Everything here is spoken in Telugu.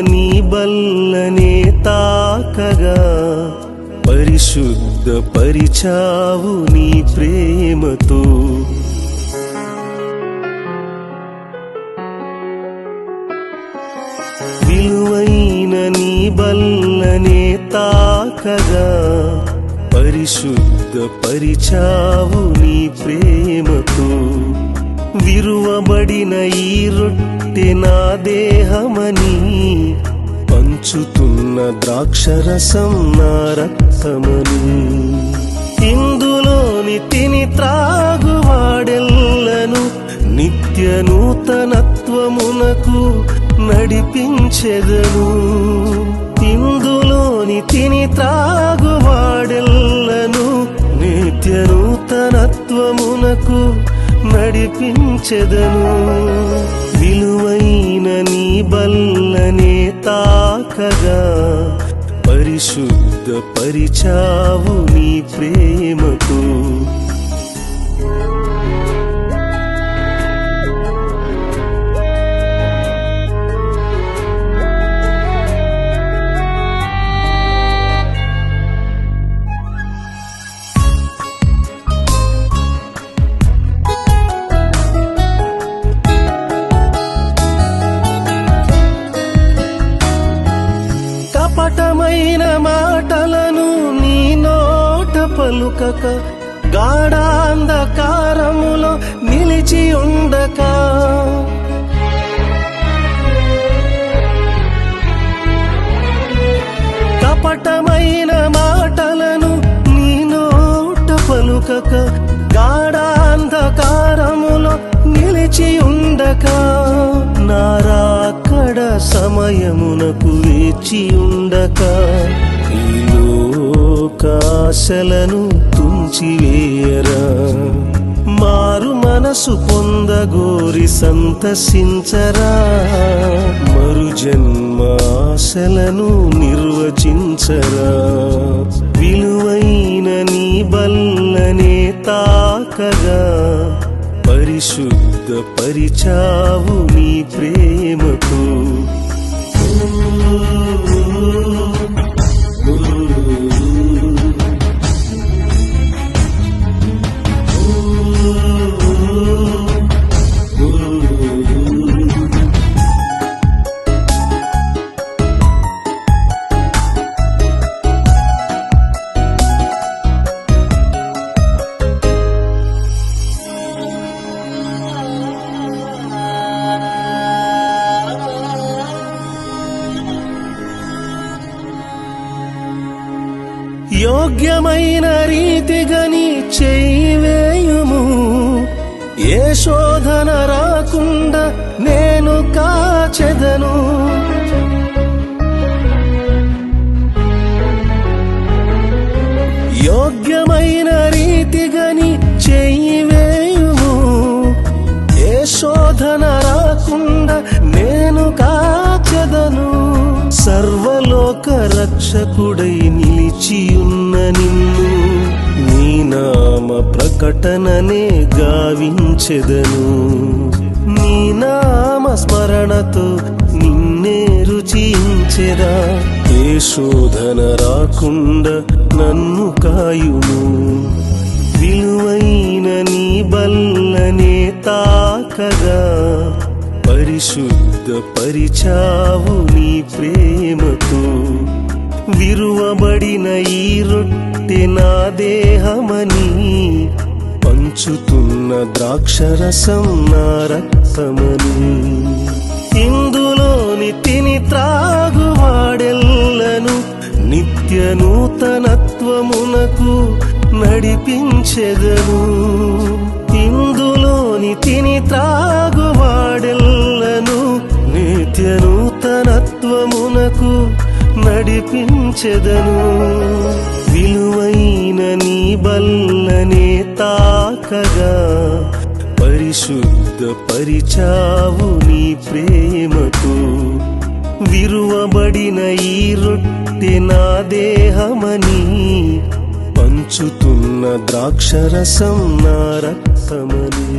నీ బల్లనే తాకగా పరిశుద్ధ పరిచావు నీ ప్రేమతో. విలువైన నీ బల్లనే తాకగా పరిశుద్ధ పరిచావు నీ ప్రేమతో. విరువబడిన ఈ రొట్టె నా దేహమని పంచుతున్న ద్రాక్షరసం నా రక్తమని. ఇందులోని తిని త్రాగువాడెల్లను నిత్య నూతనత్వమునకు నడిపించెదను. ఇందులోని తిని త్రాగువాడెల్లను నిత్య నూతనత్వమునకు నడిపించెదను. విలువైన నీ బల్లనే తాకగా పరిశుద్ధ పరిచావు నీ ప్రేమతో. కపటమైన మాటలను నీ నోట పలుకక గాఢాంధకారములో నిలిచి ఉండక. కపటమైన మాటలను నీ నోట పలుకక గాఢాంధకారములో నిలిచి ఉండక. నారాకడ సమయమునకు వేచి ఉండక ఈ లోకాశలను తుంచివేయరా. మారు మనసు పొందగోరి సంతసించరా. మరు జన్మాశలను నిర్వచించరా. విలువైన నీ బల్లనే తాకగా పరిశుద్ధ పరిచావు నీ ప్రేమతో. యోగ్యమైన రీతిగా నీ చేయి వేయుము. ఏ శోధన రాకుండా నేను కాచెదను. యోగ్యమైన రీతిగా నీ చేయి వేయుము. ఏ శోధన రాకుండా నేను కాచెదను. సర్వలోక రక్షకుడై నిలిచియున్న నిన్ను నీ నామ ప్రకటననే గావించెదను. నీ నామ స్మరణతో నిన్నే రుచించెదా. ఏ శోధన రాకుండా నన్ను కాయుము. విలువైన నీ బల్లనే తాకగా పరిశుద్ధ పరిచావు నీ ప్రేమతో. విరువబడిన ఈ రొట్టె నా దేహమని పంచుతున్న ద్రాక్షరసం నా రక్తమని. ఇందులోని తిని త్రాగువాడెల్లను నిత్య నూతనత్వమునకు నడిపించెదను. ఇందులోని తిని త్రాగువాడెల్లను నిత్య నూతనత్వమునకు నడిపించెదను. విలువైన నీ బల్లనే తాకగా పరిశుద్ధ పరిచావు నీ ప్రేమతో. విరువబడిన ఈ రొట్టె నా దేహమని పంచుతున్న ద్రాక్షరసం నా రక్తమని.